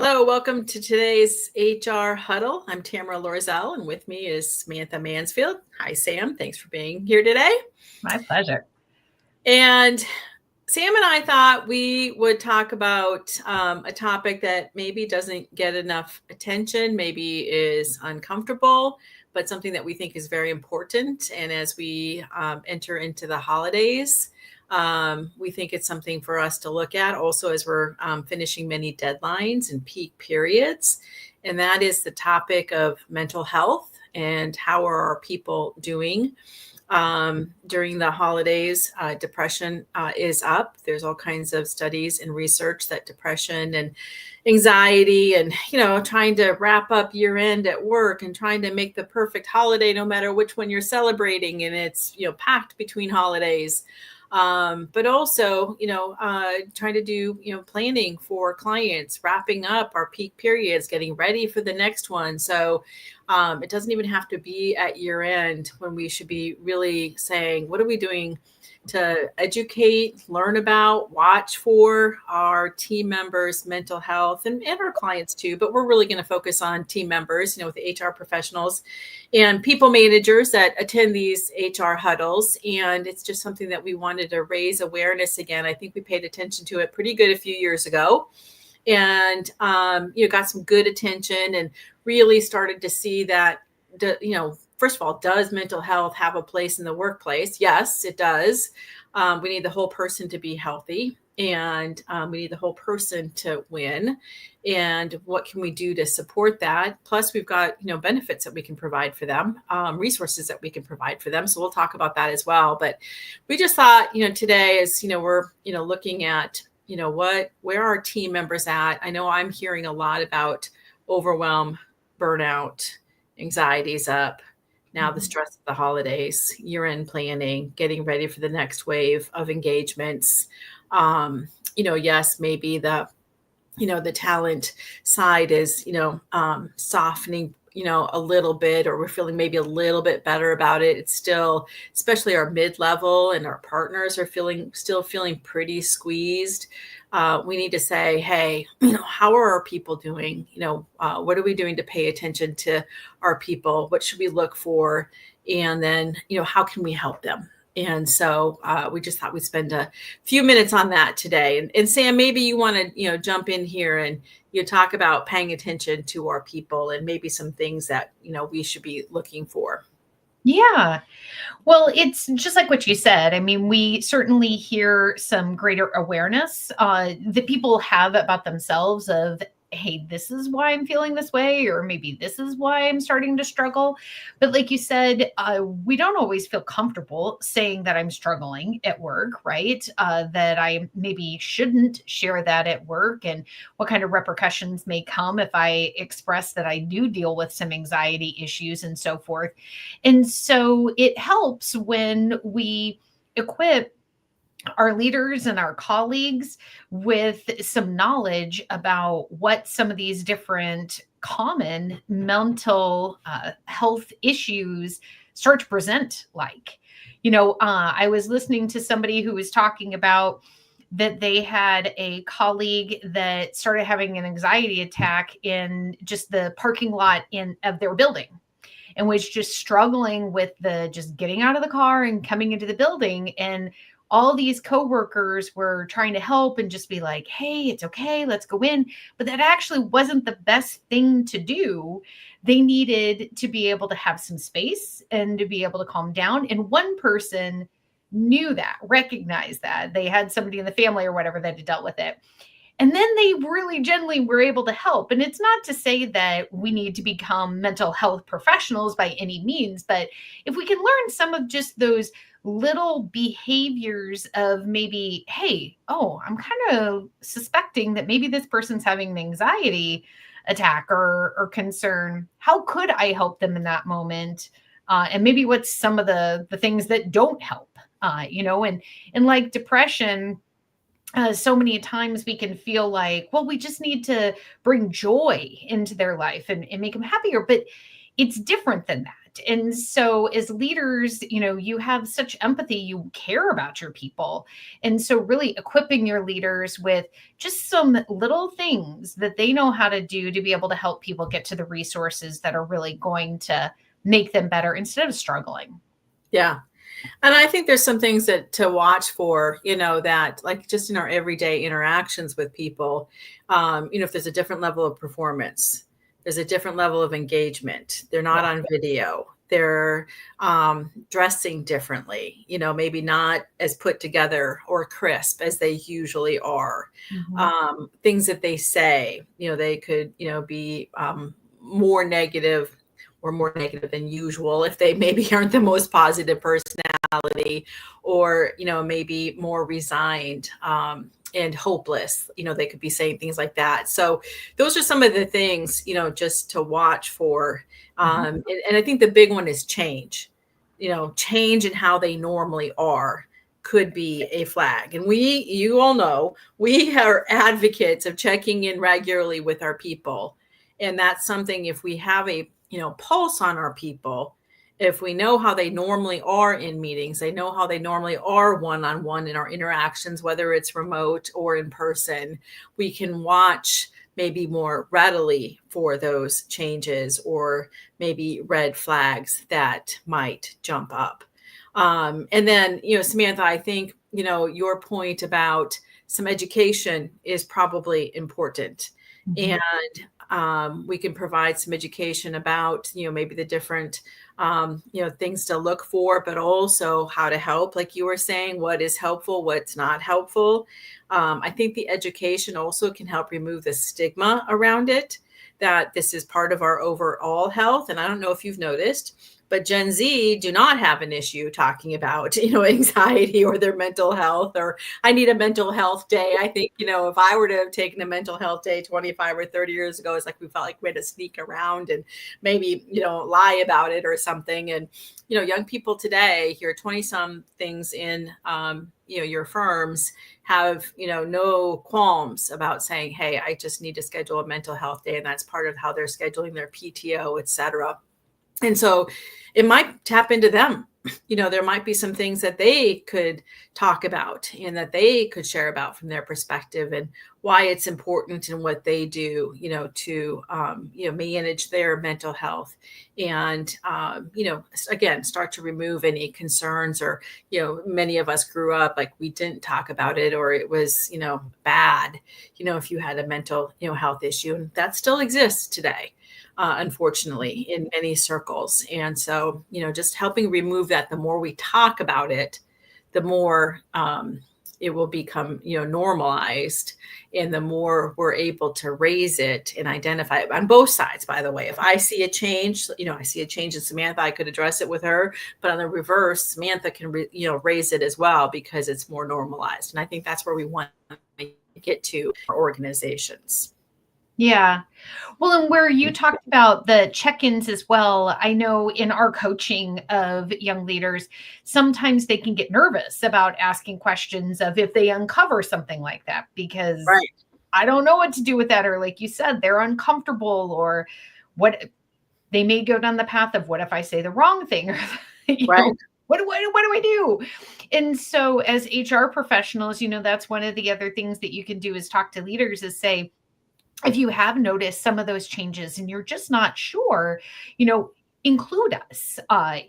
Hello, welcome to today's HR Huddle. I'm Tamera Loerzel, and with me is Samantha Mansfield. Hi, Sam. Thanks for being here today. My pleasure. And Sam and I thought we would talk about a topic that maybe doesn't get enough attention, maybe is uncomfortable, but something that we think is very important. And as we enter into the holidays, we think it's something for us to look at also as we're finishing many deadlines and peak periods. And that is the topic of mental health and how are our people doing during the holidays. Depression is up. There's all kinds of studies and research that depression and anxiety and, trying to wrap up year end at work and trying to make the perfect holiday, no matter which one you're celebrating. And it's, packed between holidays. But also, trying to do, planning for clients, wrapping up our peak periods, getting ready for the next one. So it doesn't even have to be at year end when we should be really saying, what are we doing to educate, learn about, watch for our team members' mental health and our clients too. But we're really going to focus on team members, with the HR professionals and people managers that attend these HR huddles. And it's just something that we wanted to raise awareness again. I think we paid attention to it pretty good a few years ago and, got some good attention and really started to see that, first of all, does mental health have a place in the workplace? Yes, it does. We need the whole person to be healthy and we need the whole person to win. And what can we do to support that? Plus, we've got, benefits that we can provide for them, resources that we can provide for them. So we'll talk about that as well. But we just thought, today is, we're, looking at, where are team members at? I know I'm hearing a lot about overwhelm, burnout, anxiety's up. Now the stress of the holidays, year-end planning, getting ready for the next wave of engagements. Yes, maybe the talent side is, softening, a little bit, or we're feeling maybe a little bit better about it. It's still, especially our mid-level and our partners are still feeling pretty squeezed. We need to say, hey, how are our people doing? What are we doing to pay attention to our people? What should we look for? And then, how can we help them? And so we just thought we'd spend a few minutes on that today. And Sam, maybe you want to, jump in here and talk about paying attention to our people and maybe some things that, we should be looking for. Yeah. Well, it's just like what you said. I mean, we certainly hear some greater awareness that people have about themselves of, hey, this is why I'm feeling this way, or maybe this is why I'm starting to struggle. But like you said, we don't always feel comfortable saying that I'm struggling at work, right? That I maybe shouldn't share that at work and what kind of repercussions may come if I express that I do deal with some anxiety issues and so forth. And so it helps when we equip our leaders and our colleagues with some knowledge about what some of these different common mental health issues start to present like. I was listening to somebody who was talking about that they had a colleague that started having an anxiety attack in just the parking lot of their building, and was just struggling with the just getting out of the car and coming into the building. And all these coworkers were trying to help and just be like, hey, it's okay, let's go in. But that actually wasn't the best thing to do. They needed to be able to have some space and to be able to calm down. And one person knew that, recognized that. They had somebody in the family or whatever that had dealt with it. And then they really gently were able to help. And it's not to say that we need to become mental health professionals by any means, but if we can learn some of just those little behaviors of maybe, hey, I'm kind of suspecting that maybe this person's having an anxiety attack or concern. How could I help them in that moment? And maybe what's some of the things that don't help, and like depression, so many times we can feel like, well, we just need to bring joy into their life and make them happier. But it's different than that. And so as leaders, you have such empathy, you care about your people. And so really equipping your leaders with just some little things that they know how to do to be able to help people get to the resources that are really going to make them better instead of struggling. Yeah. And I think there's some things that to watch for, that like just in our everyday interactions with people, if there's a different level of performance, there's a different level of engagement. They're not on video. They're dressing differently, maybe not as put together or crisp as they usually are. Things that they say, they could, be more negative or more negative than usual if they maybe aren't the most positive personality, or maybe more resigned and hopeless. They could be saying things like that. So those are some of the things just to watch for. And I think the big one is change. Change in how they normally are could be a flag. And you all know, we are advocates of checking in regularly with our people. And that's something, if we have a pulse on our people, if we know how they normally are in meetings, they know how they normally are one-on-one in our interactions, whether it's remote or in person, we can watch maybe more readily for those changes or maybe red flags that might jump up. And then, Samantha, I think, your point about some education is probably important. And we can provide some education about, maybe the different, things to look for, but also how to help, like you were saying, what is helpful, what's not helpful. I think the education also can help remove the stigma around it, that this is part of our overall health. And I don't know if you've noticed, but Gen Z do not have an issue talking about, anxiety or their mental health, or I need a mental health day. I think, if I were to have taken a mental health day 25 or 30 years ago, it's like we felt like we had to sneak around and maybe, lie about it or something. And, young people today, your 20 some things in, your firms have, no qualms about saying, hey, I just need to schedule a mental health day. And that's part of how they're scheduling their PTO, et cetera. And so it might tap into them. There might be some things that they could talk about and that they could share about from their perspective, and why it's important and what they do, to, manage their mental health and, again, start to remove any concerns, or, many of us grew up like we didn't talk about it, or it was, bad, if you had a mental, health issue, and that still exists today. Unfortunately, in many circles. And so, just helping remove that, the more we talk about it, the more it will become, normalized, and the more we're able to raise it and identify it on both sides. By the way, if I see a change, I see a change in Samantha, I could address it with her, but on the reverse, Samantha can, raise it as well, because it's more normalized. And I think that's where we want to get to our organizations. Yeah. Well, and where you talked about the check-ins as well, I know in our coaching of young leaders, sometimes they can get nervous about asking questions of if they uncover something like that, because I don't know what to do with that. Or like you said, they're uncomfortable, or what they may go down the path of, what if I say the wrong thing? Or, what do I do? And so as HR professionals, that's one of the other things that you can do is talk to leaders, is say, if you have noticed some of those changes and you're just not sure, include us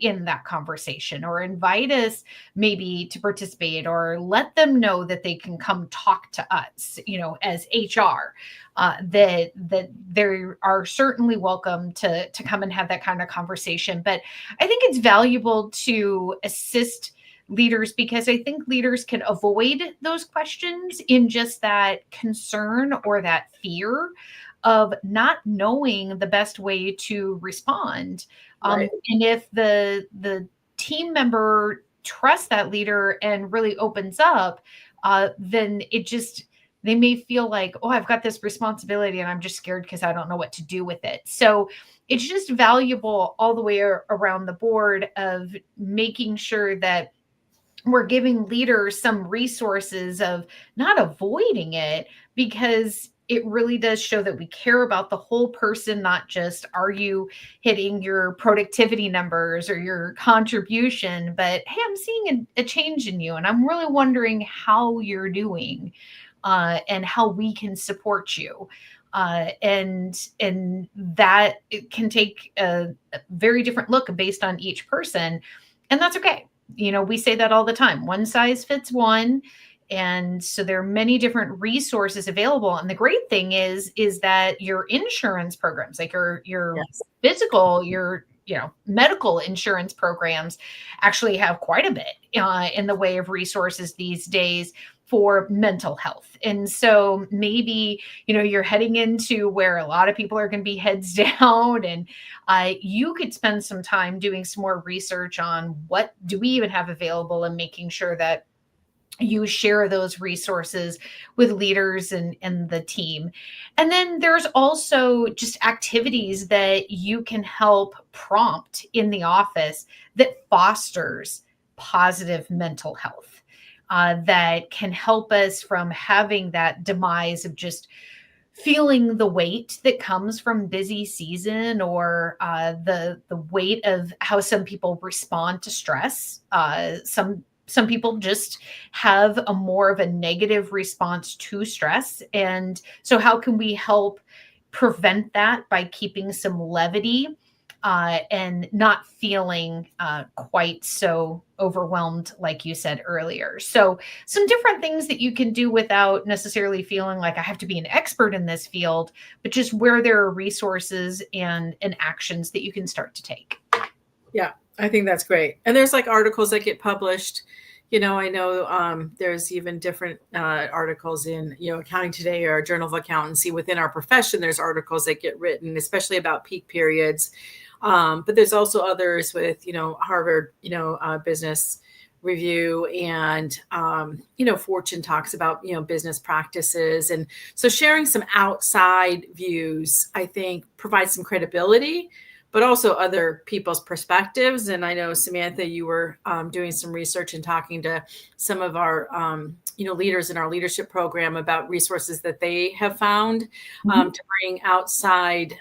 in that conversation, or invite us maybe to participate, or let them know that they can come talk to us, as HR, that they are certainly welcome to come and have that kind of conversation. But I think it's valuable to assist leaders, because I think leaders can avoid those questions in just that concern or that fear of not knowing the best way to respond. And if the team member trusts that leader and really opens up, then they may feel like, oh, I've got this responsibility and I'm just scared because I don't know what to do with it. So it's just valuable all the way around the board of making sure that we're giving leaders some resources of not avoiding it, because it really does show that we care about the whole person, not just are you hitting your productivity numbers or your contribution, but hey, I'm seeing a change in you and I'm really wondering how you're doing, and how we can support you. And that it can take a very different look based on each person, and that's okay. We say that all the time. One size fits one. And so there are many different resources available. And the great thing is that your insurance programs, like your Yes. physical, your medical insurance programs actually have quite a bit in the way of resources these days for mental health. And so maybe you're heading into where a lot of people are going to be heads down, and you could spend some time doing some more research on what do we even have available, and making sure that you share those resources with leaders and the team. And then there's also just activities that you can help prompt in the office that fosters positive mental health, that can help us from having that demise of just feeling the weight that comes from busy season, or the weight of how some people respond to stress. Some people just have a more of a negative response to stress. And so how can we help prevent that by keeping some levity, and not feeling quite so overwhelmed, like you said earlier? So, some different things that you can do without necessarily feeling like I have to be an expert in this field, but just where there are resources and actions that you can start to take. Yeah, I think that's great. And there's like articles that get published. I know there's even different articles in, Accounting Today or Journal of Accountancy. Within our profession, there's articles that get written, especially about peak periods. But there's also others with, Harvard, Business Review, and, Fortune talks about, business practices. And so sharing some outside views, I think, provides some credibility, but also other people's perspectives. And I know, Samantha, you were doing some research and talking to some of our, leaders in our leadership program about resources that they have found to bring outside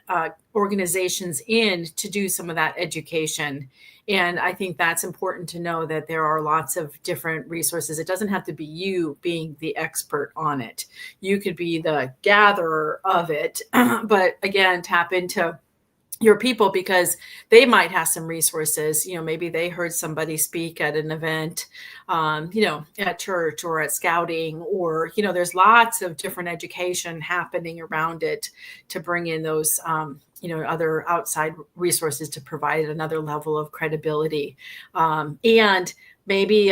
organizations in to do some of that education. And I think that's important to know, that there are lots of different resources. It doesn't have to be you being the expert on it. You could be the gatherer of it, but again, tap into your people, because they might have some resources. Maybe they heard somebody speak at an event, at church or at scouting, or, there's lots of different education happening around it to bring in those, other outside resources to provide another level of credibility. And maybe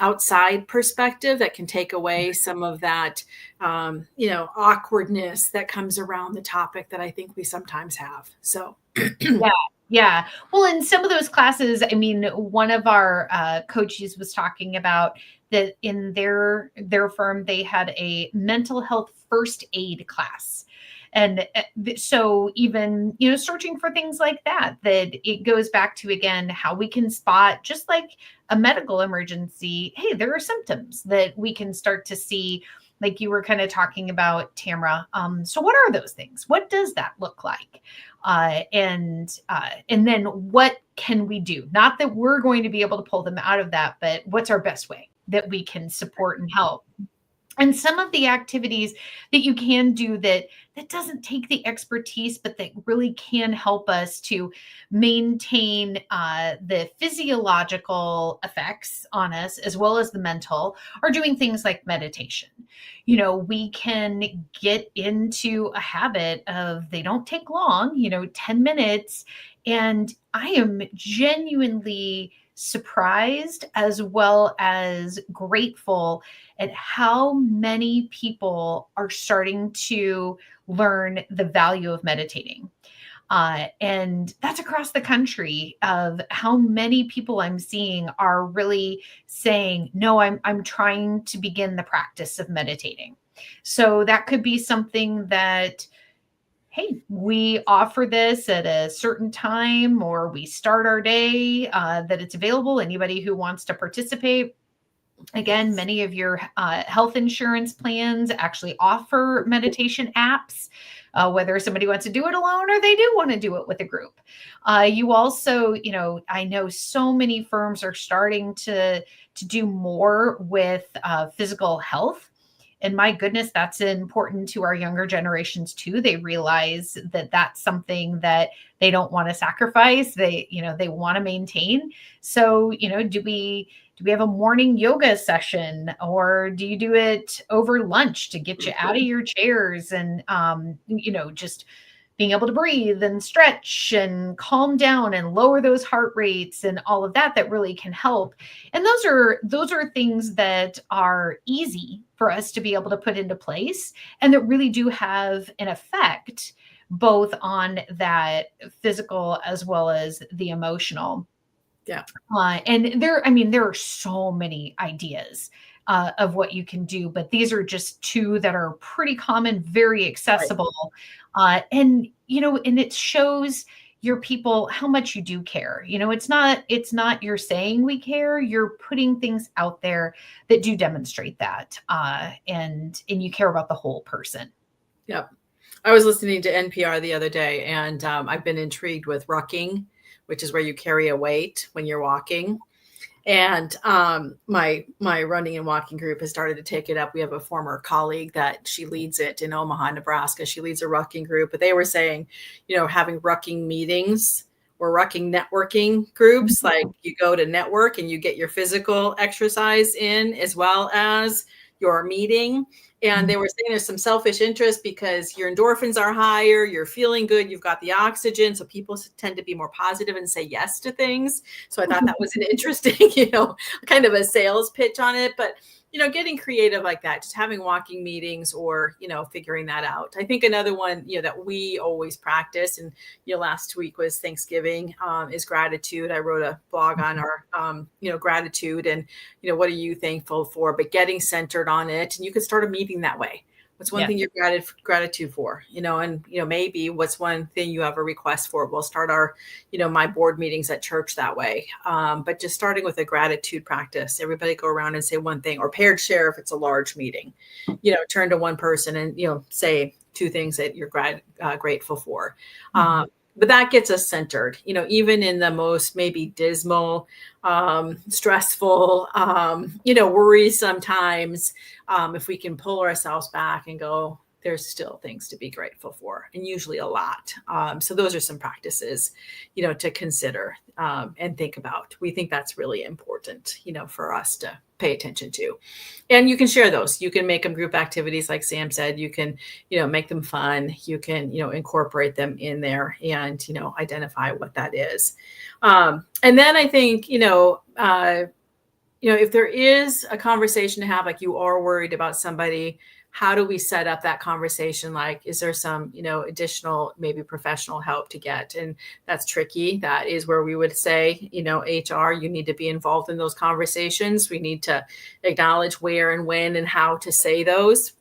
outside perspective that can take away some of that, awkwardness that comes around the topic that I think we sometimes have. So. Yeah. Yeah. Well, in some of those classes, I mean, one of our coaches was talking about that in their firm, they had a mental health first aid class. And so even, searching for things like that it goes back to, again, how we can spot, just like a medical emergency, hey, there are symptoms that we can start to see, like you were kind of talking about, Tamera. So what are those things? What does that look like? And then what can we do? Not that we're going to be able to pull them out of that, but what's our best way that we can support and help? And some of the activities that you can do that doesn't take the expertise, but that really can help us to maintain the physiological effects on us, as well as the mental, are doing things like meditation. We can get into a habit of, they don't take long, 10 minutes. And I am genuinely surprised, as well as grateful, at how many people are starting to learn the value of meditating. And that's across the country, of how many people I'm seeing are really saying, no, I'm trying to begin the practice of meditating. So that could be something that, hey, we offer this at a certain time, or we start our day, that it's available. Anybody who wants to participate, Again, many of your health insurance plans actually offer meditation apps, whether somebody wants to do it alone or they do want to do it with a group. You also, I know so many firms are starting to do more with physical health. And my goodness, that's important to our younger generations too. They realize that that's something that they don't want to sacrifice. They want to maintain. So, do we have a morning yoga session, or do you do it over lunch to get you out of your chairs and, just being able to breathe and stretch and calm down and lower those heart rates and all of that really can help. And those are things that are easy for us to be able to put into place and that really do have an effect both on that physical as well as the emotional. Yeah. And there are so many ideas of what you can do, but these are just two that are pretty common, very accessible. And it shows your people how much you do care. It's not you're saying we care, you're putting things out there that do demonstrate that. And you care about the whole person. Yep. I was listening to NPR the other day, and I've been intrigued with rucking, which is where you carry a weight when you're walking. And my running and walking group has started to take it up. We have a former colleague that she leads it in Omaha, Nebraska. She leads a rucking group, but they were saying, having rucking meetings or rucking networking groups, like you go to network and you get your physical exercise in as well as your meeting. And they were saying there's some selfish interest because your endorphins are higher, you're feeling good, you've got the oxygen. So people tend to be more positive and say yes to things. So I thought that was an interesting, kind of a sales pitch on it. But, getting creative like that, just having walking meetings or, figuring that out. I think another one, that we always practice, and, last week was Thanksgiving, is gratitude. I wrote a blog on our, gratitude and, what are you thankful for, but getting centered on it. And you could start a meeting that way. What's one thing you're gratitude for, and, maybe what's one thing you have a request for? We'll start our, my board meetings at church that way. But just starting with a gratitude practice, everybody go around and say one thing, or paired share if it's a large meeting, turn to one person and, say two things that you're grateful for. But that gets us centered, even in the most maybe dismal, stressful, worrisome times. If we can pull ourselves back and go, there's still things to be grateful for, and usually a lot. So those are some practices, to consider and think about. We think that's really important, for us to pay attention to. And you can share those. You can make them group activities, like Sam said. You can, make them fun. You can, incorporate them in there and, identify what that is. And then I think, if there is a conversation to have, like you are worried about somebody, how do we set up that conversation? Like, is there some, additional, maybe professional help to get? And that's tricky. That is where we would say, HR, you need to be involved in those conversations. We need to acknowledge where and when and how to say those.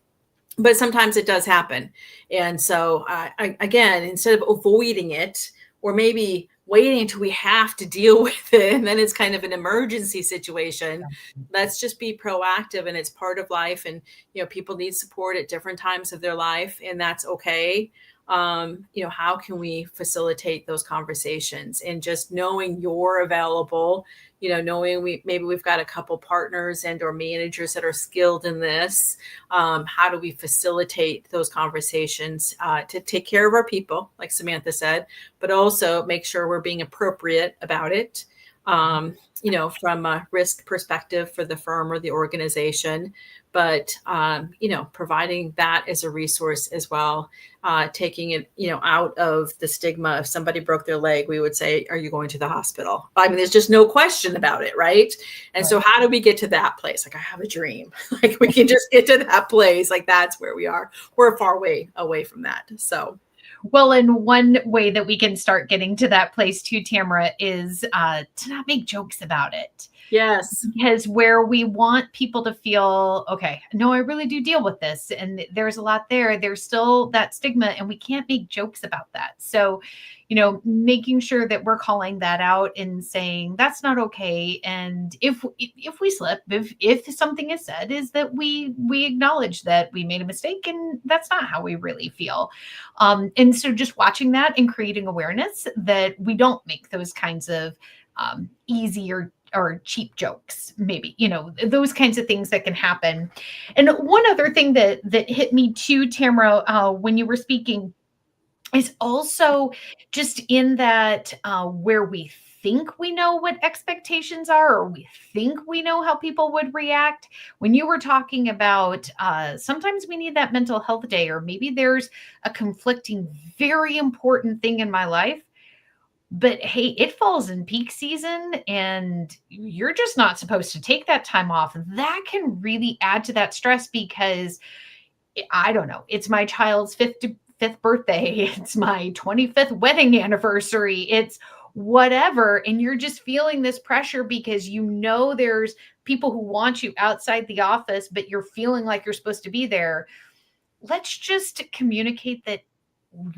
But sometimes it does happen. And so, again, instead of avoiding it, or maybe waiting until we have to deal with it, and then it's kind of an emergency situation. Let's just be proactive, and it's part of life. And, people need support at different times of their life, and that's okay. How can we facilitate those conversations? And just knowing you're available, knowing we've got a couple partners and or managers that are skilled in this. How do we facilitate those conversations to take care of our people, like Samantha said, but also make sure we're being appropriate about it, from a risk perspective for the firm or the organization, but, providing that as a resource as well, taking it, out of the stigma. If somebody broke their leg, we would say, are you going to the hospital? I mean, there's just no question about it. Right. And so how do we get to that place? Like, I have a dream, like we can just get to that place. Like, that's where we are. We're far away from that. So. Well, and one way that we can start getting to that place too, Tamera, is to not make jokes about it. Yes. Because where we want people to feel, okay, no, I really do deal with this. And there's a lot there. There's still that stigma, and we can't make jokes about that. So, making sure that we're calling that out and saying that's not okay. And if we slip, if something is said, is that we acknowledge that we made a mistake and that's not how we really feel. And so just watching that and creating awareness that we don't make those kinds of easy or cheap jokes, maybe, those kinds of things that can happen. And one other thing that hit me too, Tamara, when you were speaking, is also just in that where we think we know what expectations are, or we think we know how people would react. When you were talking about sometimes we need that mental health day, or maybe there's a conflicting, very important thing in my life, but hey, it falls in peak season and you're just not supposed to take that time off. That can really add to that stress, because I don't know, it's my child's fifth birthday, it's my 25th wedding anniversary, it's whatever. And you're just feeling this pressure because there's people who want you outside the office, but you're feeling like you're supposed to be there. Let's just communicate that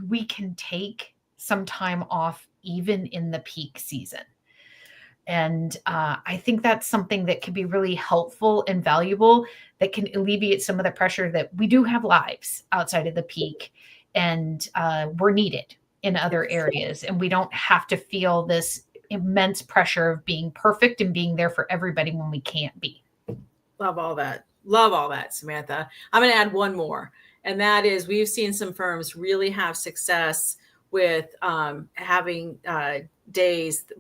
we can take some time off even in the peak season. And I think that's something that can be really helpful and valuable, that can alleviate some of the pressure that we do have lives outside of the peak, and we're needed in other areas. And we don't have to feel this immense pressure of being perfect and being there for everybody when we can't be. Love all that. Love all that, Samantha. I'm going to add one more. And that is, we've seen some firms really have success with having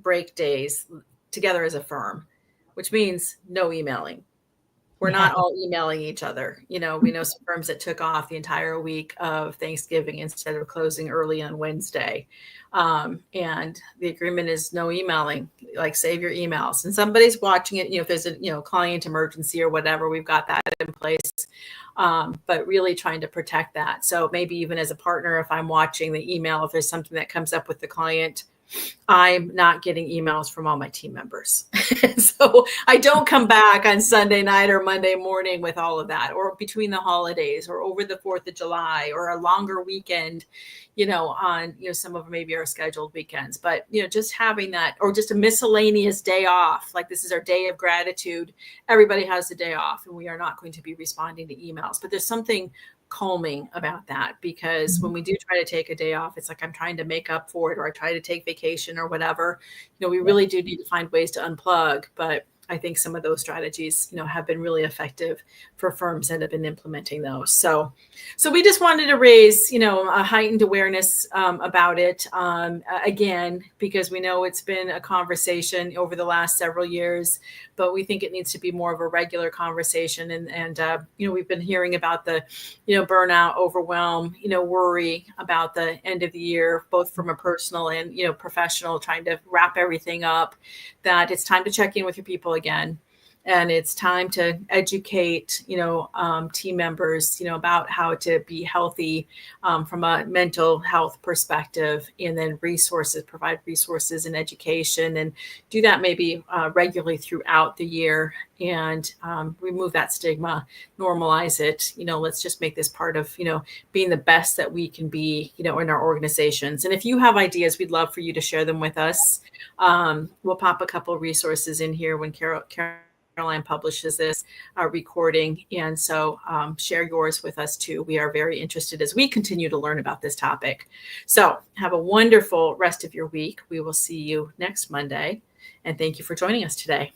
break days together as a firm, which means no emailing. We're not all emailing each other. We know some firms that took off the entire week of Thanksgiving instead of closing early on Wednesday. And the agreement is no emailing, like save your emails. And somebody's watching it, if there's a, client emergency or whatever, we've got that in place. But really trying to protect that. So maybe even as a partner, if I'm watching the email, if there's something that comes up with the client, I'm not getting emails from all my team members. So I don't come back on Sunday night or Monday morning with all of that, or between the holidays, or over the 4th of July, or a longer weekend, on, some of maybe our scheduled weekends. But, just having that, or just a miscellaneous day off, like this is our day of gratitude. Everybody has a day off, and we are not going to be responding to emails. But there's something calming about that, because when we do try to take a day off, it's like I'm trying to make up for it, or I try to take vacation or whatever. We really do need to find ways to unplug. But I think some of those strategies, have been really effective for firms that have been implementing those. So we just wanted to raise, a heightened awareness about it again, because we know it's been a conversation over the last several years, but we think it needs to be more of a regular conversation. And we've been hearing about the, burnout, overwhelm, worry about the end of the year, both from a personal and, professional, trying to wrap everything up, that it's time to check in with your people again. And it's time to educate, team members, about how to be healthy from a mental health perspective, and then provide resources and education, and do that maybe regularly throughout the year, and remove that stigma, normalize it. Let's just make this part of, being the best that we can be, in our organizations. And if you have ideas, we'd love for you to share them with us. We'll pop a couple of resources in here when Caroline publishes this recording. And so share yours with us too. We are very interested as we continue to learn about this topic. So have a wonderful rest of your week. We will see you next Monday. And thank you for joining us today.